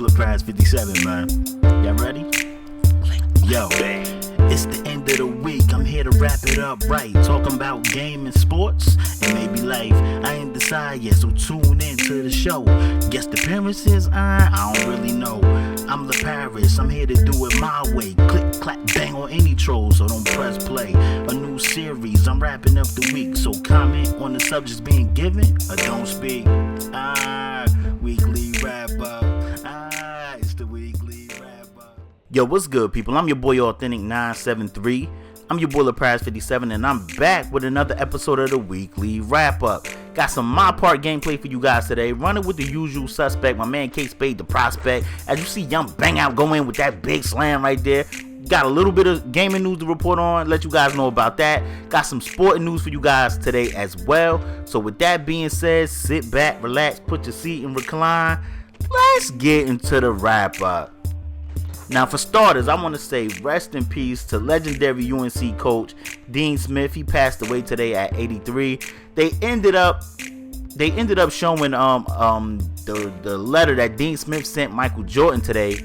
LaPraz57, man. Y'all ready? Yo, it's the end of the week. I'm here to wrap it up right. Talking about game and sports and maybe life. I ain't decided yet, so tune in to the show. Guest appearances? I don't really know. I'm LaParis. I'm here to do it my way. Click, clap, bang on any troll, so don't press play. A new series. I'm wrapping up the week, so comment on the subjects being given or don't speak. Weekly wrap up. It's the weekly wrap up. Yo, what's good, people? I'm your boy Authentic973. I'm your boy LaPraz57, and I'm back with another episode of the weekly wrap up. Got some MyPark gameplay for you guys today. Running with the usual suspect, my man KSpadeTheProspect. As you see, Young Bang Out go in with that big slam right there. Got a little bit of gaming news to report on, let you guys know about that. Got some sporting news for you guys today as well. So with that being said, sit back, relax, put your seat and recline. Let's get into the wrap up. Now for starters, I want to say rest in peace to legendary UNC coach Dean Smith. He passed away today at 83. They ended up showing the letter that Dean Smith sent Michael Jordan today.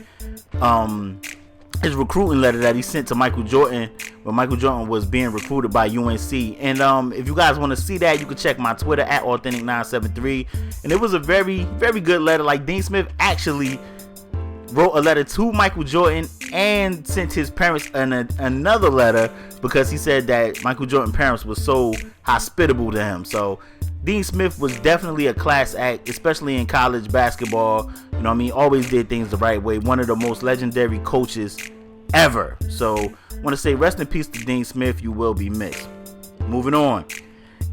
His recruiting letter that he sent to Michael Jordan when Michael Jordan was being recruited by UNC. And if you guys want to see that, you can check my Twitter at Authentic973. And it was a very, very good letter. Like, Dean Smith actually wrote a letter to Michael Jordan and sent his parents another letter because he said that Michael Jordan's parents were so hospitable to him. So Dean Smith was definitely a class act, especially in college basketball. You know what I mean? Always did things the right way. One of the most legendary coaches ever. So I want to say rest in peace to Dean Smith. You will be missed. Moving on.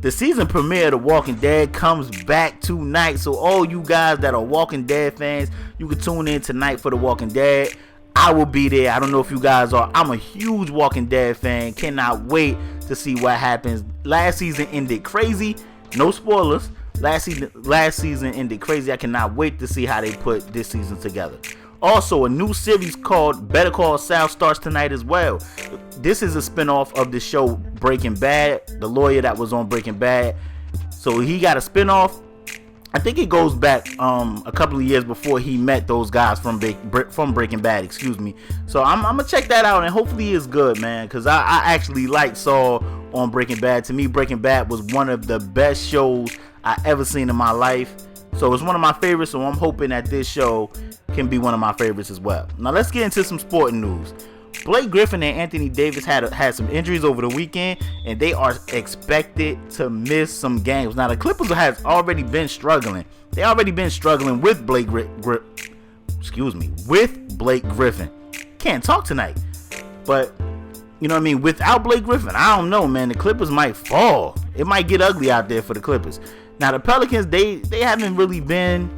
The season premiere of The Walking Dead comes back tonight. So all you guys that are Walking Dead fans, you can tune in tonight for The Walking Dead. I will be there. I don't know if you guys are. I'm a huge Walking Dead fan. Cannot wait to see what happens. Last season ended crazy. No spoilers. Last season ended crazy. I cannot wait to see how they put this season together. Also, a new series called Better Call Saul starts tonight as well. This is a spinoff of the show Breaking Bad, the lawyer that was on Breaking Bad. So he got a spinoff. I think it goes back a couple of years before he met those guys from Breaking Bad, excuse me. So I'm going to check that out, and hopefully it's good, man, because I actually like Saul on Breaking Bad. To me, Breaking Bad was one of the best shows I ever seen in my life. So it's one of my favorites, so I'm hoping that this show can be one of my favorites as well. Now let's get into some sporting news. Blake Griffin and Anthony Davis had some injuries over the weekend, and they are expected to miss some games. Now the Clippers has already been struggling. They already been struggling with Blake Griffin. Can't talk tonight. But you know what I mean? Without Blake Griffin, I don't know, man. The Clippers might fall. It might get ugly out there for the Clippers. Now the Pelicans, they haven't really been,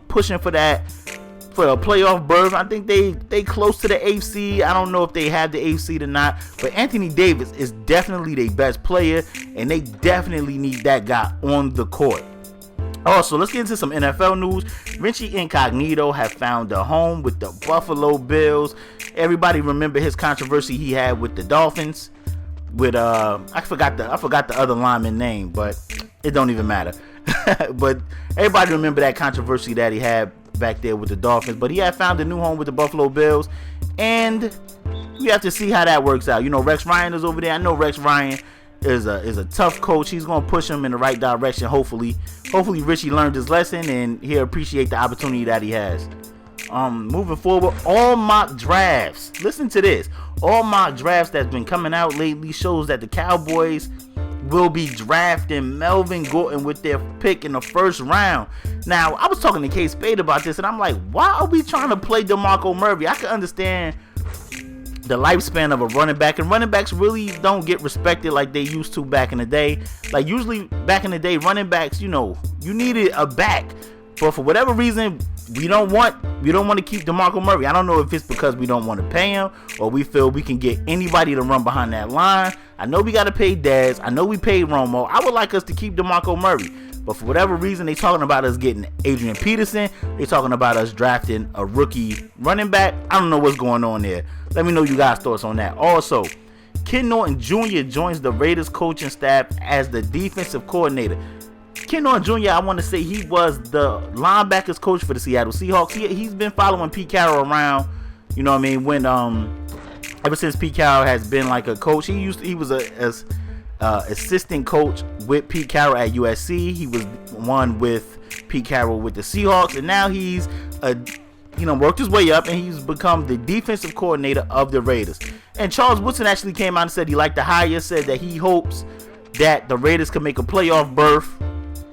pushing for a playoff berth. I think they close to the 8th seed. I don't know if they have the 8th seed or not, but Anthony Davis is definitely their best player, and they definitely need that guy on the court. Also, let's get into some NFL news. Richie Incognito have found a home with the Buffalo Bills. Everybody remember his controversy he had with the Dolphins. With I forgot the other lineman name, but it don't even matter. But everybody remember that controversy that he had back there with the Dolphins. But he had found a new home with the Buffalo Bills, and we have to see how that works out. Rex Ryan is over there. I know Rex Ryan is a tough coach. He's gonna push him in the right direction. Hopefully Richie learned his lesson and he'll appreciate the opportunity that he has. Moving forward, all mock drafts. Listen to this. All mock drafts that's been coming out lately shows that the Cowboys will be drafting Melvin Gordon with their pick in the first round. Now, I was talking to KSpadeTheProspect about this, and I'm like, why are we trying to play DeMarco Murray? I can understand the lifespan of a running back, and running backs really don't get respected like they used to back in the day. Like, usually back in the day, running backs, you needed a back. But for whatever reason, we don't want to keep DeMarco Murray. I don't know if it's because we don't want to pay him, or we feel we can get anybody to run behind that line. I know we got to pay Dez. I know we paid Romo. I would like us to keep DeMarco Murray. But for whatever reason, they talking about us getting Adrian Peterson. They talking about us drafting a rookie running back. I don't know what's going on there. Let me know you guys' thoughts on that. Also, Ken Norton Jr. joins the Raiders coaching staff as the defensive coordinator. Ken Norton Jr., I want to say he was the linebackers coach for the Seattle Seahawks. He's been following Pete Carroll around, you know what I mean, when ever since Pete Carroll has been like a coach. He was a assistant coach with Pete Carroll at USC. He was one with Pete Carroll with the Seahawks, and now he's worked his way up, and he's become the defensive coordinator of the Raiders. And Charles Woodson actually came out and said he liked the hire, said that he hopes that the Raiders can make a playoff berth.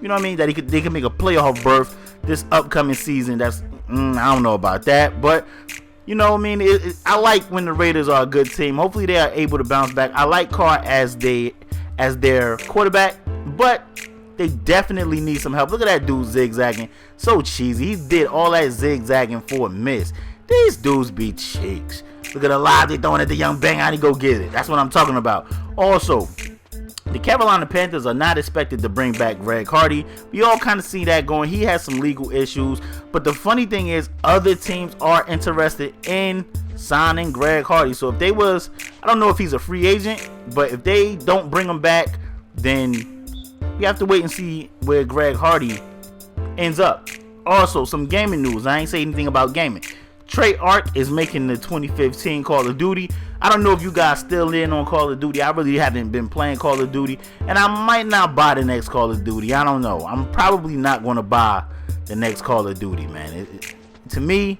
You know what I mean? That they can make a playoff berth this upcoming season. That's I don't know about that, but you know what I mean. I like when the Raiders are a good team. Hopefully they are able to bounce back. I like Carr as their quarterback, but they definitely need some help. Look at that dude zigzagging, so cheesy. He did all that zigzagging for a miss. These dudes be cheeks. Look at the live they throwing at the young bang. How he go get it? That's what I'm talking about. Also, the Carolina Panthers are not expected to bring back Greg Hardy. We all kind of see that going. He has some legal issues. But the funny thing is, other teams are interested in signing Greg Hardy. So if they was, I don't know if he's a free agent, but if they don't bring him back, then we have to wait and see where Greg Hardy ends up. Also, some gaming news. I ain't say anything about gaming. Treyarch is making the 2015 Call of Duty. I don't know if you guys still in on Call of Duty. I really haven't been playing Call of Duty, and I might not buy the next Call of Duty. I don't know. I'm probably not going to buy the next Call of Duty, man. To me,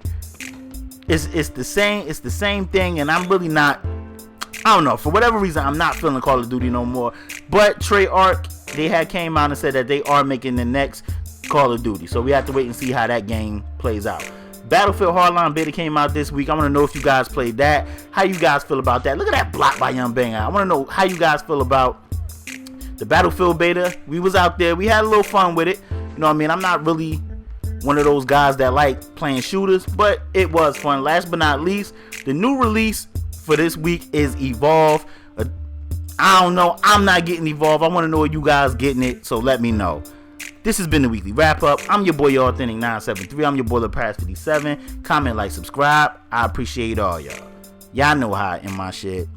it's the same. It's the same thing, and I'm really not. I don't know. For whatever reason, I'm not feeling Call of Duty no more. But Treyarch, they came out and said that they are making the next Call of Duty. So we have to wait and see how that game plays out. Battlefield Hardline beta came out this week. I want to know if you guys played that. How you guys feel about that? Look at that block by Young Banger. I want to know how you guys feel about the Battlefield beta. We was out there. We had a little fun with it. You know what I mean? I'm not really one of those guys that like playing shooters, but it was fun. Last but not least, the new release for this week is Evolve. I don't know. I'm not getting Evolve. I want to know if you guys getting it, so let me know. This has been the weekly wrap up. I'm your boy Authentic 973. I'm your boy LePass 57. Comment, like, subscribe. I appreciate all y'all. Y'all know how I end my shit.